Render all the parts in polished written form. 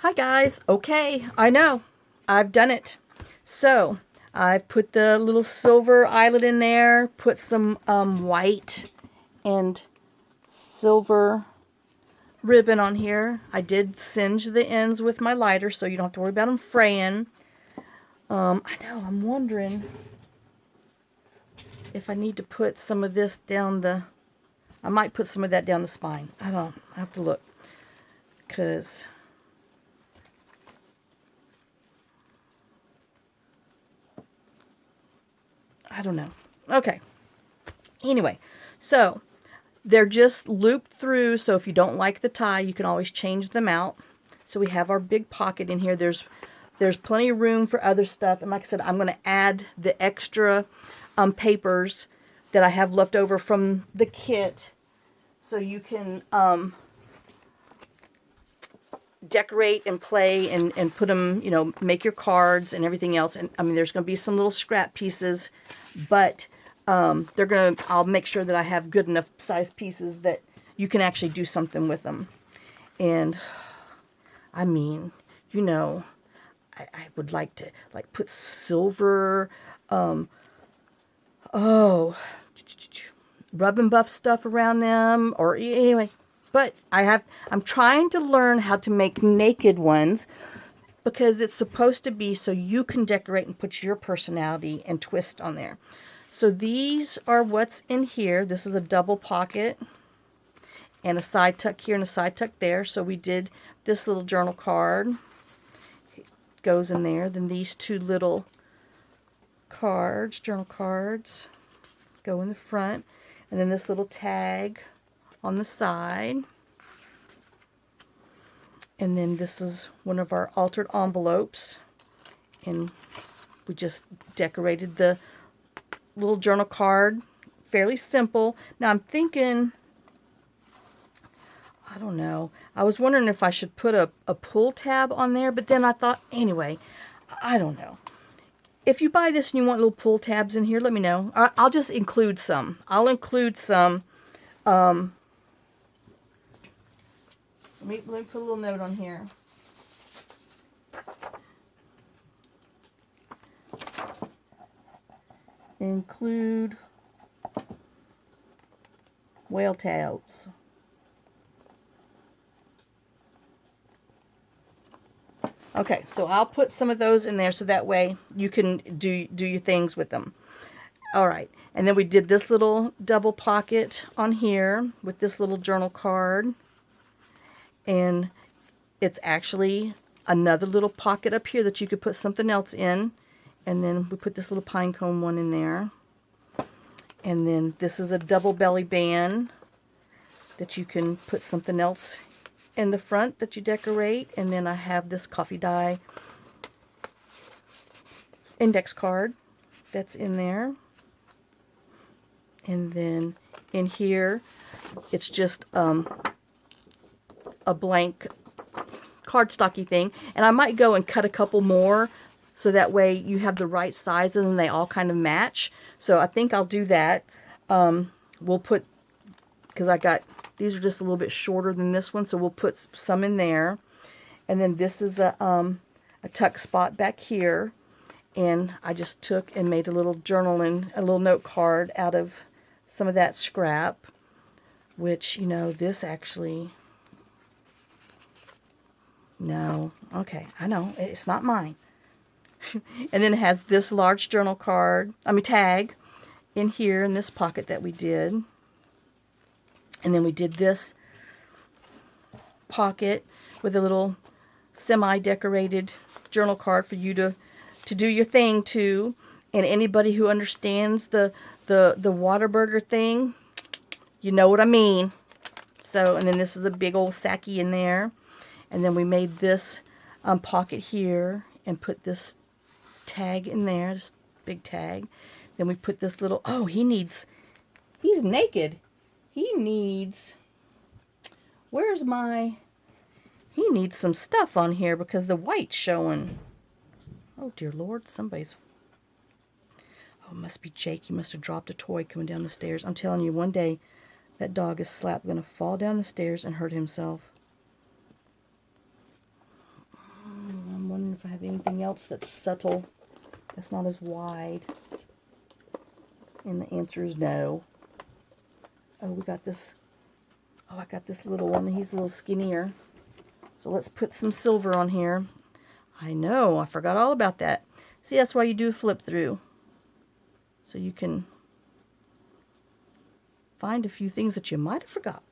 Hi guys. Okay, I know. I've done it. So, I've put the little silver eyelet in there, put some white and silver ribbon on here. I did singe the ends with my lighter so you don't have to worry about them fraying. I know, I'm wondering if I need to put some of this down the... I might put some of that down the spine. I don't know. I have to look. Because... I don't know. Okay. Anyway, so they're just looped through, so if you don't like the tie, you can always change them out. So we have our big pocket in here. There's plenty of room for other stuff. And like I said, I'm going to add the extra papers that I have left over from the kit so you can decorate and play and put them, you know, make your cards and everything else. And I mean, there's going to be some little scrap pieces, but I'll make sure that I have good enough size pieces that you can actually do something with them. And I mean, you know, I would like to like put silver, rub and buff stuff around them, or anyway. But I'm trying to learn how to make naked ones because it's supposed to be so you can decorate and put your personality and twist on there. So these are what's in here. This is a double pocket and a side tuck here and a side tuck there. So we did this little journal card. It goes in there. Then these two little cards, journal cards, go in the front. And then this little tag on the side. And then this is one of our altered envelopes. And we just decorated the little journal card. Fairly simple. Now I'm thinking, I don't know. I was wondering if I should put a pull tab on there, but then I thought, anyway, I don't know. If you buy this and you want little pull tabs in here, let me know. I'll just include some. I'll include some. Let me put a little note on here. Include whale tails. Okay, so I'll put some of those in there so that way you can do your things with them. All right, and then we did this little double pocket on here with this little journal card. And it's actually another little pocket up here that you could put something else in. And then we put this little pine cone one in there. And then this is a double belly band that you can put something else in the front that you decorate. And then I have this coffee dye index card that's in there. And then in here, it's just a blank cardstocky thing, and I might go and cut a couple more so that way you have the right sizes and they all kind of match. So I think I'll do that. We'll put, because I got, these are just a little bit shorter than this one, so we'll put some in there. And then this is a tuck spot back here, and I just took and made a little journal and a little note card out of some of that scrap, which, you know, this actually... No. Okay. I know. It's not mine. And then it has this large journal card, tag in here in this pocket that we did. And then we did this pocket with a little semi-decorated journal card for you to do your thing to. And anybody who understands the Whataburger thing, you know what I mean. So, and then this is a big old sacky in there. And then we made this pocket here and put this tag in there, this big tag. Then we put this little, oh, he's naked. He needs, he needs some stuff on here because the white's showing. Oh, dear Lord, oh, it must be Jake. He must have dropped a toy coming down the stairs. I'm telling you, one day that dog is going to fall down the stairs and hurt himself. something else that's subtle, that's not as wide? And the answer is no. Oh, we got this. Oh, I got this little one. He's a little skinnier. So let's put some silver on here. I know, I forgot all about that. See, that's why you do flip through. So you can find a few things that you might have forgot.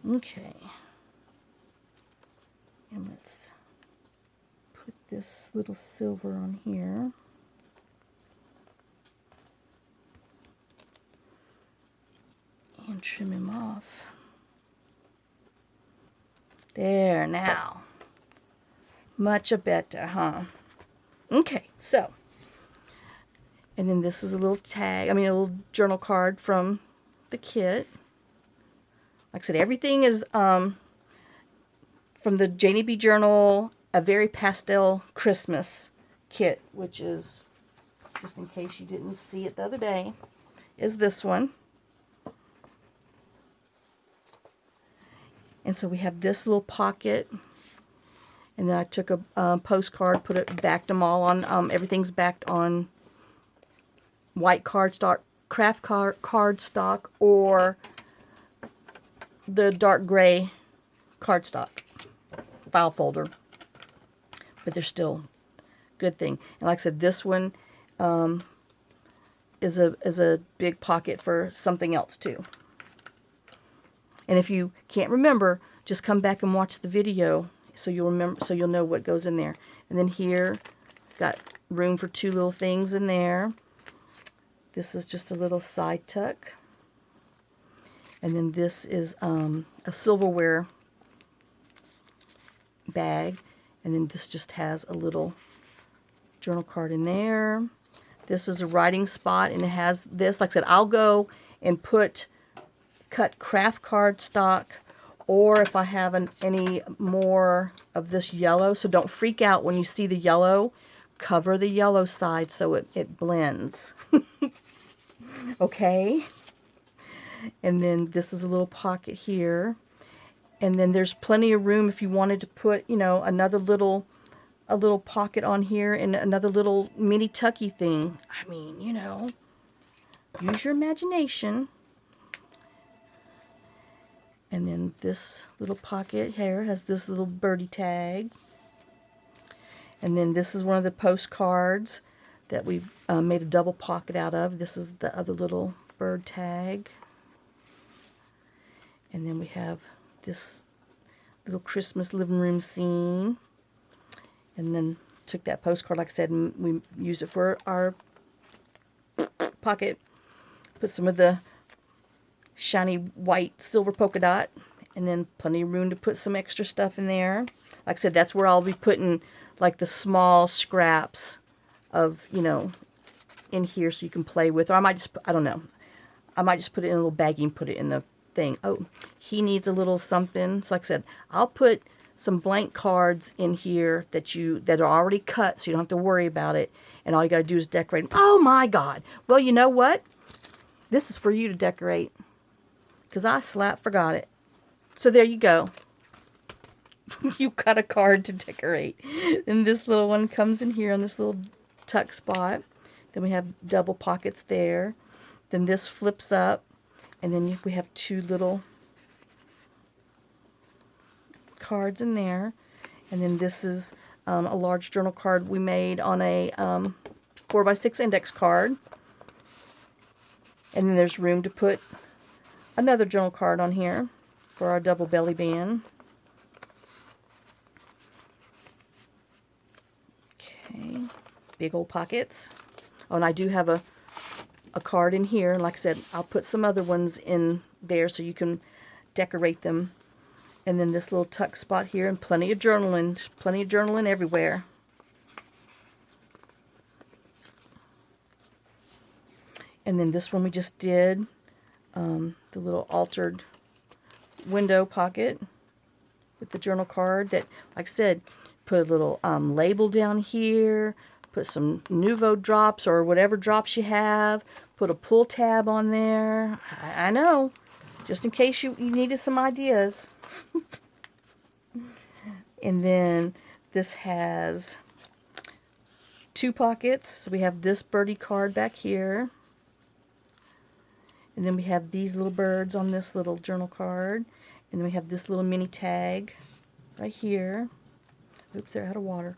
Okay. And let's put this little silver on here. And trim him off. There, now. Much better, huh? Okay, so. And then this is a little tag, a little journal card from the kit. Like I said, everything is from the JaneyBJournal, a very pastel Christmas kit, which is, just in case you didn't see it the other day, is this one. And so we have this little pocket, and then I took a postcard, put it, backed them all on, everything's backed on white cardstock, craft cardstock, or the dark gray cardstock file folder. But they're still good thing. And like I said, this one is a big pocket for something else too. And if you can't remember, just come back and watch the video so you'll remember, so you'll know what goes in there. And then here, got room for two little things in there. This is just a little side tuck. And then this is a silverware bag. And then this just has a little journal card in there. This is a writing spot, and it has this. Like I said, I'll go and cut craft cardstock, or if I have any more of this yellow. So don't freak out when you see the yellow. Cover the yellow side so it blends. Okay. And then this is a little pocket here. And then there's plenty of room if you wanted to put, another little, a little pocket on here and another little mini tucky thing. I mean, use your imagination. And then this little pocket here has this little birdie tag. And then this is one of the postcards that we've made a double pocket out of. This is the other little bird tag. And then we have this little Christmas living room scene. And then took that postcard, like I said, and we used it for our pocket. Put some of the shiny white silver polka dot, and then plenty of room to put some extra stuff in there. Like I said, that's where I'll be putting like the small scraps of, in here so you can play with. Or I might just, I don't know, I might just put it in a little baggie and put it in the thing. Oh, he needs a little something. So like I said, I'll put some blank cards in here that are already cut, so you don't have to worry about it. And all you got to do is decorate them. Oh my God. Well, you know what? This is for you to decorate, because I forgot it. So there you go. You got a card to decorate. And this little one comes in here on this little tuck spot. Then we have double pockets there. Then this flips up. And then we have two little cards in there. And then this is a large journal card we made on a 4x6 index card. And then there's room to put another journal card on here for our double belly band. Okay, big old pockets. Oh, and I do have a card in here. And like I said, I'll put some other ones in there so you can decorate them. And then this little tuck spot here, and plenty of journaling everywhere. And then this one we just did, the little altered window pocket with the journal card that, like I said, put a little label down here, put some Nuvo drops or whatever drops you have, put a pull tab on there. I know, just in case you needed some ideas. And then this has 2 pockets. So we have this birdie card back here. And then we have these little birds on this little journal card. And then we have this little mini tag right here. Oops, they're out of water.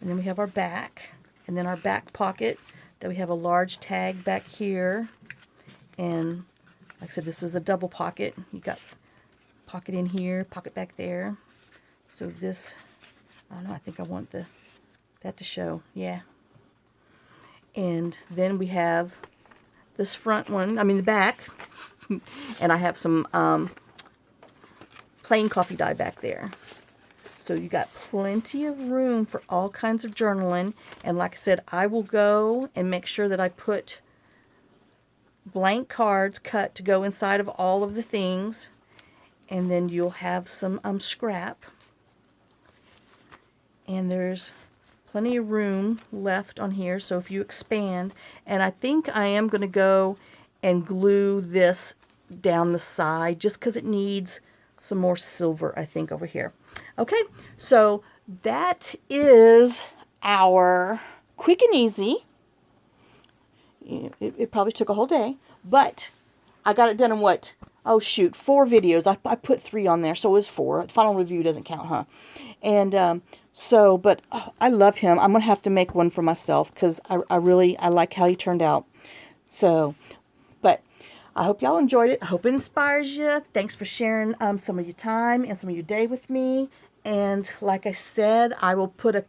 And then we have our back. And then our back pocket that we have a large tag back here. And like I said, this is a double pocket. You got pocket in here, pocket back there. So this, I don't know, I think I want that to show. Yeah. And then we have this front one, I mean the back. And I have some plain coffee dye back there. So you got plenty of room for all kinds of journaling. And like I said, I will go and make sure that I put blank cards cut to go inside of all of the things. And then you'll have some scrap. And there's plenty of room left on here. So if you expand, and I think I am going to go and glue this down the side just because it needs some more silver, I think, over here. Okay, so that is our quick and easy. It probably took a whole day, but I got it done in what? Oh shoot, 4 videos. I put 3 on there, so it was 4. The final review doesn't count, huh? And but oh, I love him. I'm gonna have to make one for myself because I like how he turned out. So, but I hope y'all enjoyed it. I hope it inspires you. Thanks for sharing some of your time and some of your day with me. And like I said, I will put I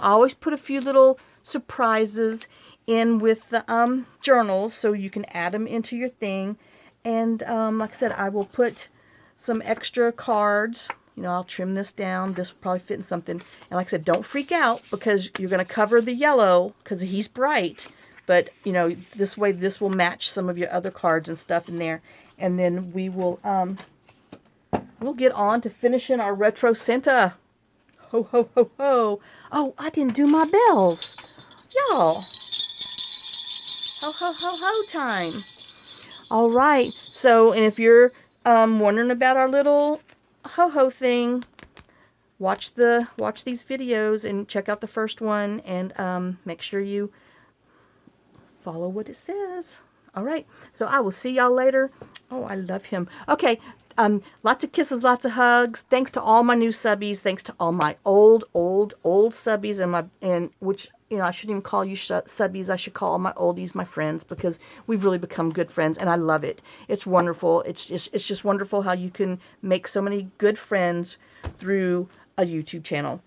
always put a few little surprises in with the journals so you can add them into your thing. And like I said, I will put some extra cards. You know, I'll trim this down. This will probably fit in something. And like I said, don't freak out because you're going to cover the yellow because he's bright. But, you know, this way this will match some of your other cards and stuff in there. And then we will, we'll get on to finishing our Retro Santa. Ho, ho, ho, ho. Oh, I didn't do my bells. Y'all. Ho, ho, ho, ho time. All right. So, and if you're wondering about our little ho-ho thing, watch these videos and check out the first one and make sure you follow what it says. All right, so I will see y'all later. Oh, I love him. Okay, lots of kisses, lots of hugs. Thanks to all my new subbies. Thanks to all my old subbies and which, you know, I shouldn't even call you subbies. I should call all my oldies my friends because we've really become good friends, and I love it. It's wonderful. It's just wonderful how you can make so many good friends through a YouTube channel.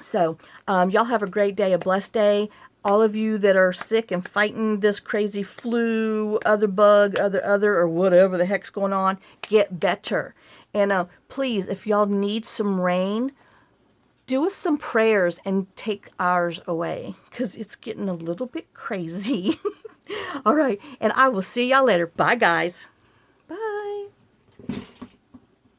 So, y'all have a great day, a blessed day. All of you that are sick and fighting this crazy flu, other bug, other, or whatever the heck's going on, get better. And please, if y'all need some rain, do us some prayers and take ours away, because it's getting a little bit crazy. All right, and I will see y'all later. Bye, guys.